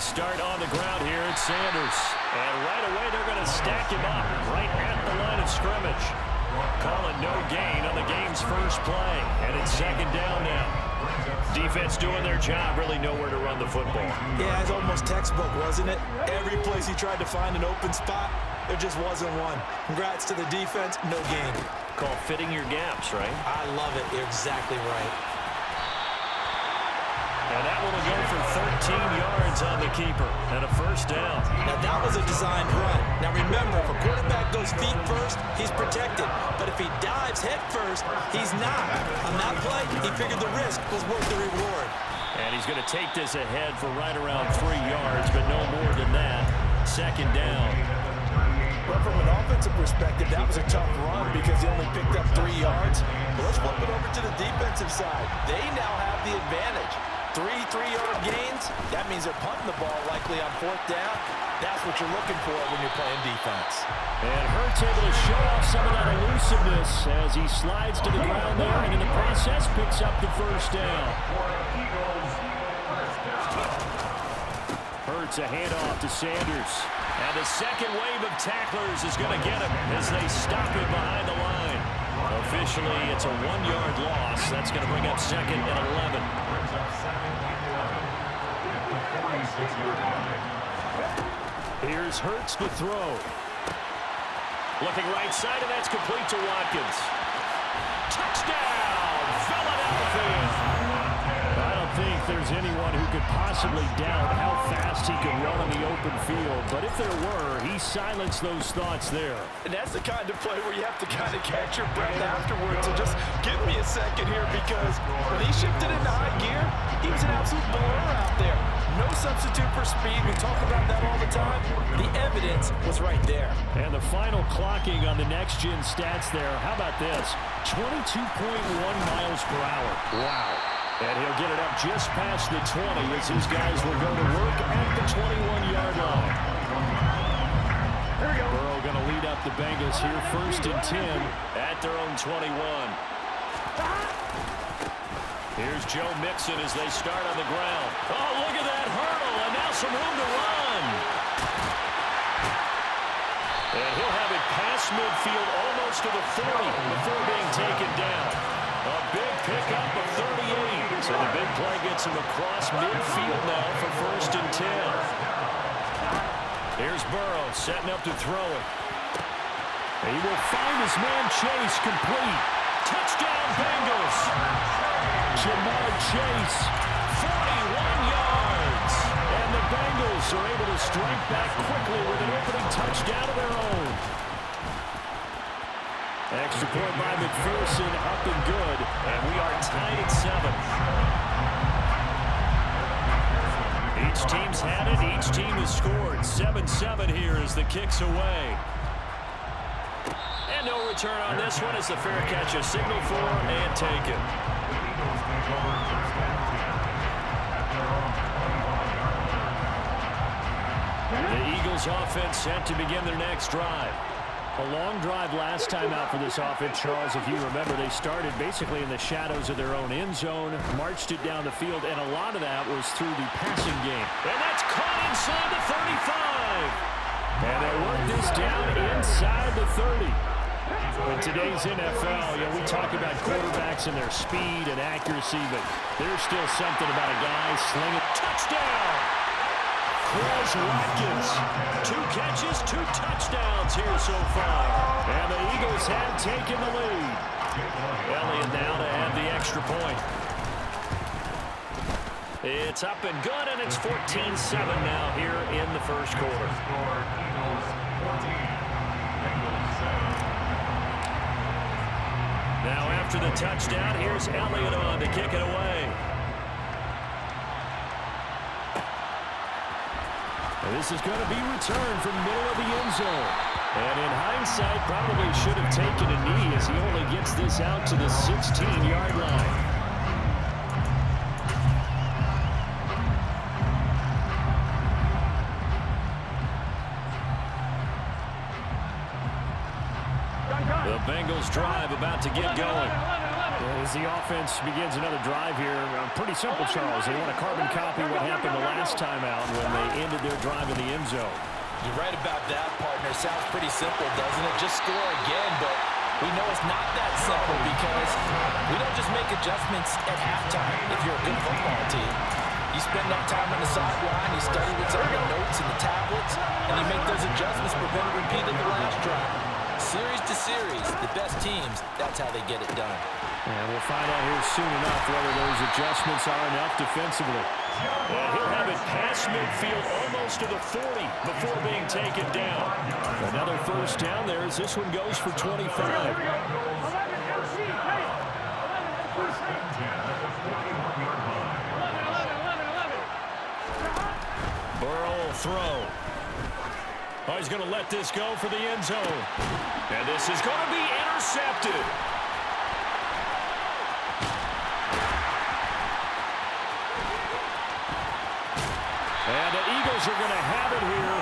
start on the ground here at Sanders. And right away, they're going to stack him up right at the line of scrimmage. Call it no gain on the game's first play. And it's second down now. Defense doing their job, really nowhere to run the football. Yeah, it's almost textbook, wasn't it? Every place he tried to find an open spot, there just wasn't one. Congrats to the defense, no gain. Call fitting your gaps, right? I love it. You're exactly right. And that one will go for 13 yards on the keeper and a first down. Now, that was a designed run. Now, remember, if a quarterback goes feet first, he's protected. But if he dives head first, he's not. On that play, he figured the risk was worth the reward. And he's going to take this ahead for right around 3 yards, but no more than that. Second down. But from an offensive perspective, that was a tough run because he only picked up 3 yards. But let's flip it over to the defensive side. They now have the advantage. 3 3-yard gains, that means they're punting the ball likely on 4th down. That's what you're looking for when you're playing defense. And Hurts able to show off some of that elusiveness as he slides to the ground there and in the process picks up the first down. Hurts a handoff to Sanders. And the second wave of tacklers is going to get him as they stop him behind the line. Officially, it's a 1-yard loss. That's going to bring up second and 11. Here's Hurts to throw. Looking right side, and that's complete to Watkins. Touchdown, Philadelphia! I don't think there's anyone who could possibly doubt how fast he could run on the open field. But if there were, he silenced those thoughts there. And that's the kind of play where you have to kind of catch your breath afterwards. So just give me a second here because when he shifted into high gear, he was an absolute blur out there. No substitute for speed. We talk about that all the time. The evidence was right there. And the final clocking on the next-gen stats there. How about this? 22.1 miles per hour. Wow. And he'll get it up just past the 20 as his guys will go to work at the 21-yard line. Burrow going to lead up the Bengals here, 1st and 10 at their own 21. Here's Joe Mixon as they start on the ground. Oh, look at that hurdle, and now some room to run. And he'll have it past midfield almost to the 40 before being taken down. A big pickup of 38. So the big play gets him across midfield now for 1st and 10. Here's Burrow setting up to throw it. He will find his man Chase complete. Touchdown Bengals. Jamar Chase, 41 yards. And the Bengals are able to strike back quickly with an opening touchdown of their own. Extra point by McPherson, up and good. And we are tied at 7. Each team's had it. Each team has scored. 7-7 here as the kick's away. And no return on this one as the fair catch is signaled for and taken. The Eagles offense set to begin their next drive. A long drive last time out for this offense, Charles. If you remember, they started basically in the shadows of their own end zone, marched it down the field, and a lot of that was through the passing game. And that's caught inside the 35. And they work this down inside the 30. In today's NFL, we talk about quarterbacks and their speed and accuracy, but there's still something about a guy slinging. Touchdown! Chris Watkins. 2 catches, 2 touchdowns here so far. And the Eagles have taken the lead. Elliott now to add the extra point. It's up and good, and it's 14-7 now here in the first quarter. Now after the touchdown, here's Elliott on to kick it away. And this is going to be returned from the middle of the end zone. And in hindsight, probably should have taken a knee as he only gets this out to the 16-yard line. The Bengals drive about to get going. As the offense begins another drive here, pretty simple, Charles. They want to carbon copy what happened the last time out when they ended their drive in the end zone. You're right about that, partner. Sounds pretty simple, doesn't it? Just score again, but we know it's not that simple because we don't just make adjustments at halftime if you're a good football team. You spend that time on the sideline, you study what's on the notes and the tablets, and you make those adjustments, prevent a repeat of the last drive. Series to series, the best teams, that's how they get it done. And we'll find out here soon enough whether those adjustments are enough defensively. And he'll have it past midfield almost to the 40 before being taken down. Another first down there as this one goes for 25. Burrow will throw. Oh, he's going to let this go for the end zone. And this is going to be intercepted. And the Eagles are going to have it here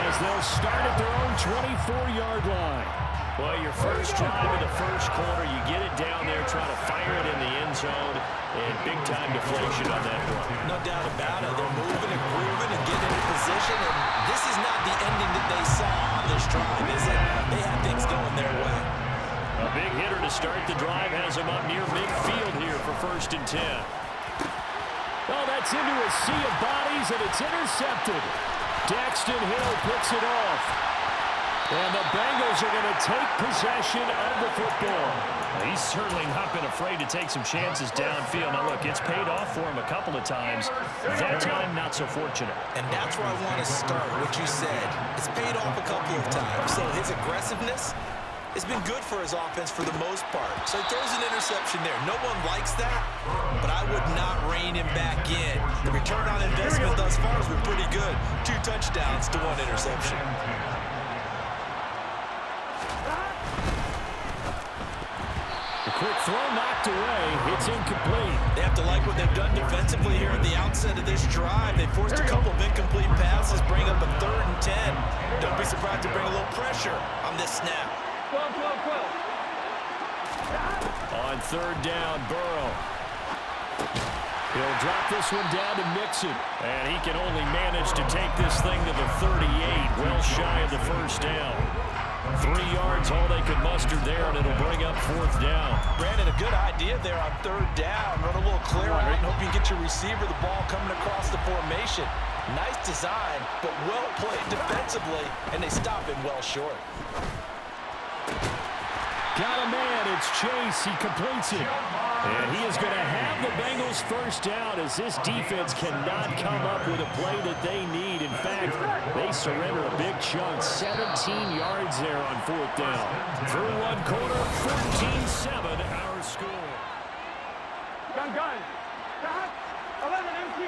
as they'll start at their own 24-yard line. Well, your first drive of the first quarter, you get it down there, try to fire it in the end zone, and big-time deflation on that one. No doubt about it. They're moving and grooving and getting into position, and this is not the ending that they saw on this drive, is it? They had things going their way. A big hitter to start the drive has him up near midfield here for 1st and 10. Oh, that's into a sea of bodies, and it's intercepted. Daxton Hill picks it off. And the Bengals are going to take possession of the football. He's certainly not been afraid to take some chances downfield. Now, look, it's paid off for him a couple of times. That time, not so fortunate. And that's where I want to start, what you said. It's paid off a couple of times. So his aggressiveness has been good for his offense for the most part. So he throws an interception there. No one likes that, but I would not rein him back in. The return on investment thus far has been pretty good. 2 touchdowns to 1 interception. A quick throw knocked away. It's incomplete. They have to like what they've done defensively here at the outset of this drive. They forced a couple of incomplete passes, bring up a 3rd and 10. Don't be surprised to bring a little pressure on this snap. On 3rd down, Burrow. He'll drop this one down to Mixon. And he can only manage to take this thing to the 38, well shy of the first down. 3 yards, all they could muster there, and it'll bring up 4th down. Brandon, a good idea there on 3rd down. Run a little clear out and hope you get your receiver the ball coming across the formation. Nice design, but well played defensively, and they stop him well short. Got a man, it's Chase, he completes it. And he is going to have the Bengals first down as this defense cannot come up with a play that they need. In fact, they surrender a big chunk, 17 yards there on 4th down. Through 1 quarter, 14-7 our score. Gun. 11 MT.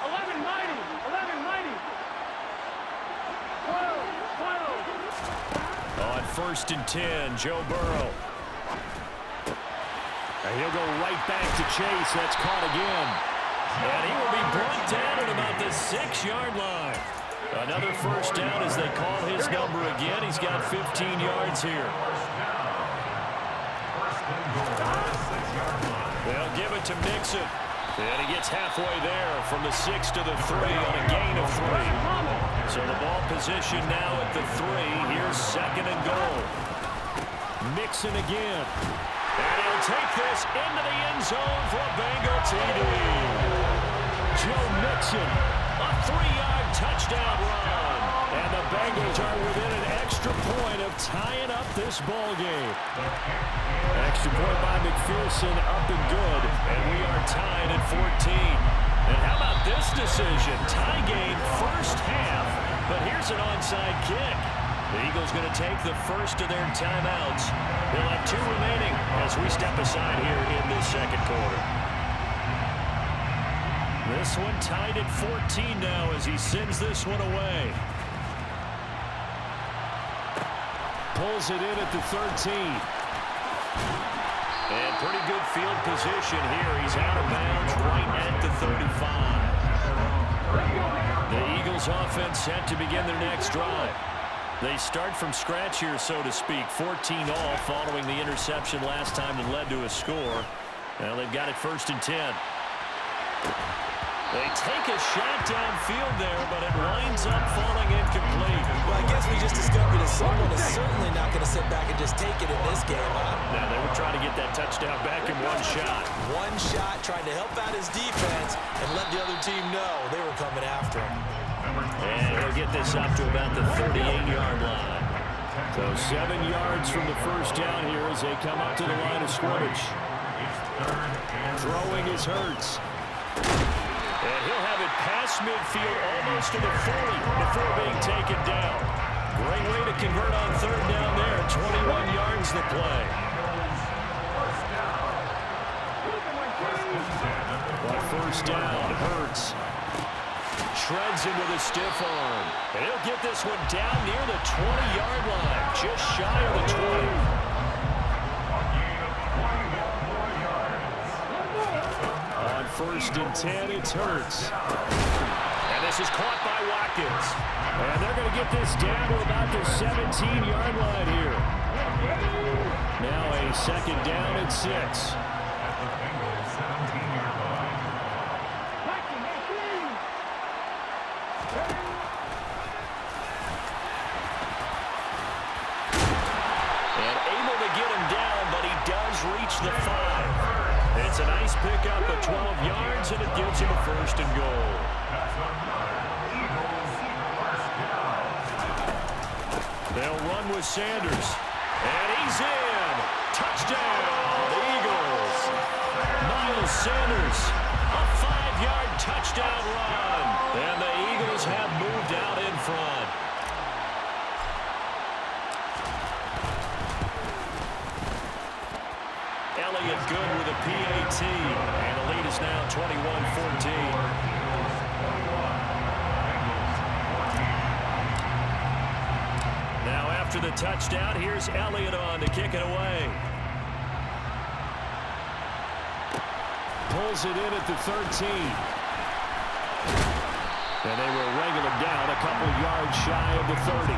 11 mighty. 12. On 1st and 10, Joe Burrow. And he'll go right back to Chase. That's caught again. And he will be brought down at about the 6-yard line. Another first down as they call his number again. He's got 15 yards here. They'll give it to Mixon. And he gets halfway there from the 6 to the 3 on a gain of 3. So the ball position now at the 3. Here's 2nd and goal. Mixon again. And he'll take this into the end zone for a Bengal TD. Joe Mixon, a 3-yard touchdown run. And the Bengals are within an extra point of tying up this ball game. Extra point by McPherson, up and good. And we are tied at 14. And how about this decision? Tie game first half, but here's an onside kick. The Eagles going to take the first of their timeouts. They'll have 2 remaining as we step aside here in this 2nd quarter. This one tied at 14 now as he sends this one away. Pulls it in at the 13. And pretty good field position here. He's out of bounds right at the 35. The Eagles offense set to begin their next drive. They start from scratch here, so to speak. 14 all following the interception last time that led to a score. Well, they've got it 1st and 10. They take a shot downfield there, but it winds up falling incomplete. Well, I guess we just discovered that someone is certainly not going to sit back and just take it in this game, huh? Now, they were trying to get that touchdown back in one shot. One shot, trying to help out his defense and let the other team know they were coming after him. And he'll get this up to about the 38-yard line. So 7 yards from the first down here as they come up to the line of scrimmage. Throwing is Hurts. And he'll have it past midfield almost to the 40 before being taken down. Great way to convert on 3rd down there. 21 yards to play. On 1st down, Hurts shreds him with a stiff arm. And he'll get this one down near the 20-yard line, just shy of the 20. On 1st and 10, it's Hurts. And this is caught by Watkins. And they're going to get this down to about the 17-yard line here. Now a 2nd down at 6. And able to get him down, but he does reach the 5. It's a nice pickup of 12 yards, and it gives him a 1st and goal. They'll run with Sanders. And he's in. Touchdown, Eagles. Miles Sanders, a 5-yard touchdown run. And the Eagles have moved out in front. Elliott good with a PAT, and the lead is now 21-14. Now after the touchdown, here's Elliott on to kick it away. Pulls it in at the 13. And they will wrangle him down a couple yards shy of the 30.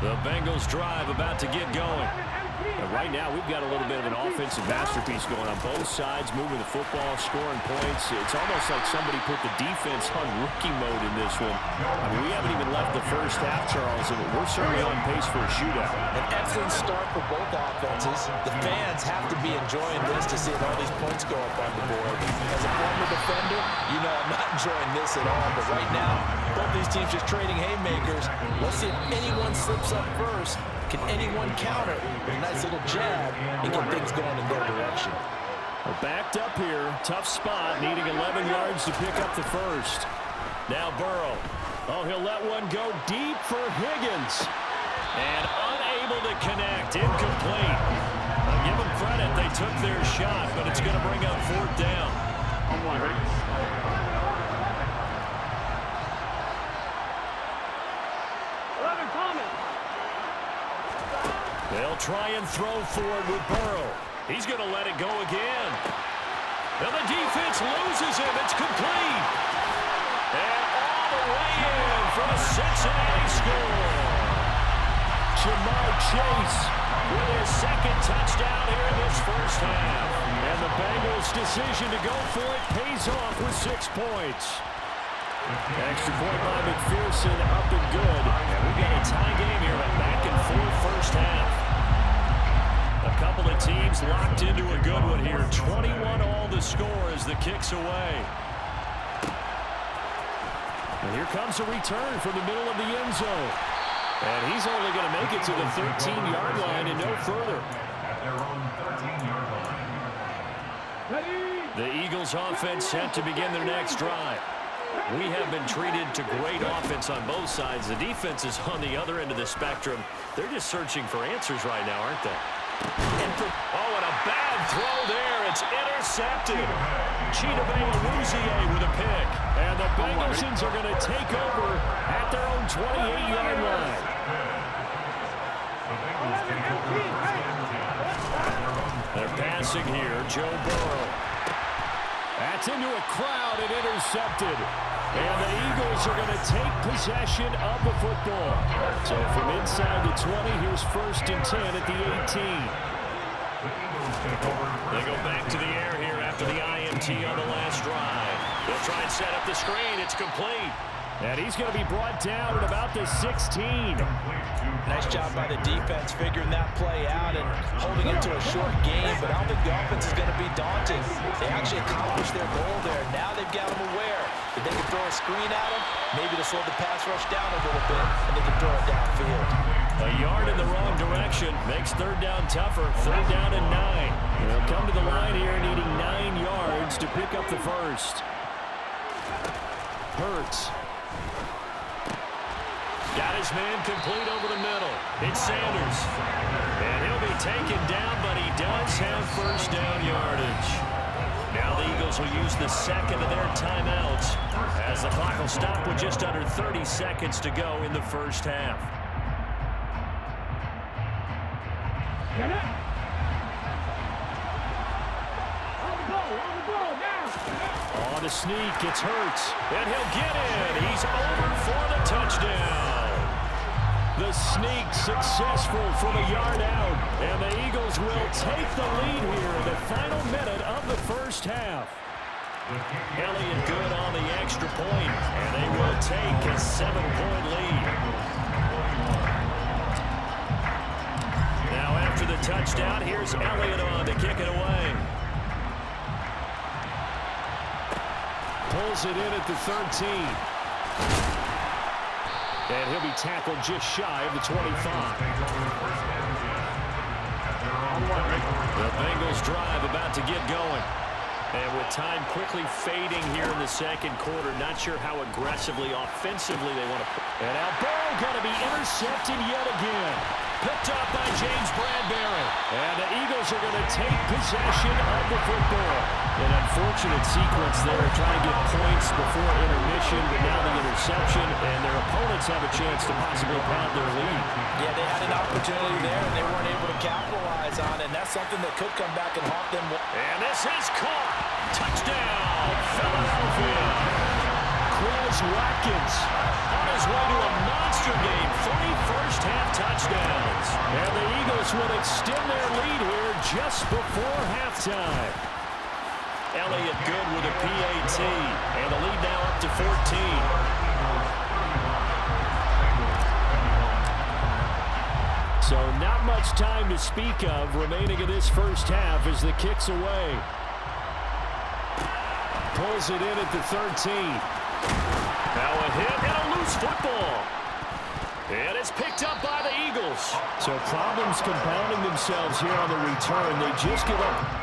The Bengals drive about to get going. And right now, we've got a little bit of an offensive masterpiece going on both sides, moving the football, scoring points. It's almost like somebody put the defense on rookie mode in this one. I mean, we haven't even left the first half, Charles, and we're certainly on pace for a shootout. An excellent start for both offenses. The fans have to be enjoying this to see all these points go up on the board. As a former defender, you know I'm not enjoying this at all, but right now, both these teams just trading haymakers. Let's see if anyone slips up first. Can anyone counter with a nice little jab and get things going in their direction? We're backed up here. Tough spot, needing 11 yards to pick up the first. Now Burrow. Oh, he'll let one go deep for Higgins. And unable to connect. Incomplete. I'll give them credit. They took their shot, but it's going to bring up 4th down. They'll try and throw forward with Burrow. He's going to let it go again. And the defense loses him. It's complete. And all the way in for the Cincinnati score. Jamar Chase with his 2nd touchdown here in this first half. And the Bengals' decision to go for it pays off with 6 points. Extra point by McPherson, up and good. And we've got a tie game here, a back-and-forth first half. A couple of teams locked into a good one here. 21 all the score as the kick's away. And here comes a return from the middle of the end zone. And he's only going to make it to the 13-yard line and no further. The Eagles offense set to begin their next drive. We have been treated to great offense on both sides. The defense is on the other end of the spectrum. They're just searching for answers right now, aren't they? Oh, and a bad throw there. It's intercepted. Chidobe with a pick. And the Bengals are going to take over at their own 28-yard line. They're passing here. Joe Burrow. That's into a crowd and intercepted. And the Eagles are going to take possession of the football. So from inside the 20, here's 1st and 10 at the 18. They go back to the air here after the INT on the last drive. They'll try and set up the screen. It's complete. And he's going to be brought down at about the 16. Nice job by the defense figuring that play out and holding it to a short game, but I don't think the offense is going to be daunted. They actually accomplished their goal there. Now they've got them aware that they can throw a screen at them, maybe to slow the pass rush down a little bit, and they can throw it downfield. A yard in the wrong direction makes 3rd down tougher. 3rd down and 9. They'll come to the line here needing 9 yards to pick up the first. Hurts. Got his man complete over the middle. It's Sanders. And he'll be taken down, but he does have 1st down yardage. Now the Eagles will use the 2nd of their timeouts as the clock will stop with just under 30 seconds to go in the 1st half. On the sneak, it's Hurts. And he'll get in. He's over for the touchdown. The sneak successful from a yard out. And the Eagles will take the lead here in the final minute of the 1st half. Elliott good on the extra point. And they will take a 7-point lead. Now after the touchdown, here's Elliott on to kick it away. Pulls it in at the 13. And he'll be tackled just shy of the 25. The Bengals drive about to get going. And with time quickly fading here in the 2nd quarter, not sure how aggressively, offensively they want to play. And now Burrow going to be intercepted yet again. Picked up by James Bradbury. And the Eagles are going to take possession of the football. An unfortunate sequence there, trying to get points before intermission, but now the interception, and their opponents have a chance to possibly pound their lead. Yeah, they had an opportunity there, and they weren't able to capitalize on it, and that's something that could come back and haunt them. And this is caught. Touchdown, Philadelphia. Quez Watkins on his way to a monster game, 3 first-half touchdowns. And the Eagles will extend their lead here just before halftime. Elliott good with a PAT, and the lead now up to 14. So not much time to speak of remaining in this 1st half as the kick's away. Pulls it in at the 13. Now a hit and a loose football. And it's picked up by the Eagles. So problems compounding themselves here on the return. They just give up.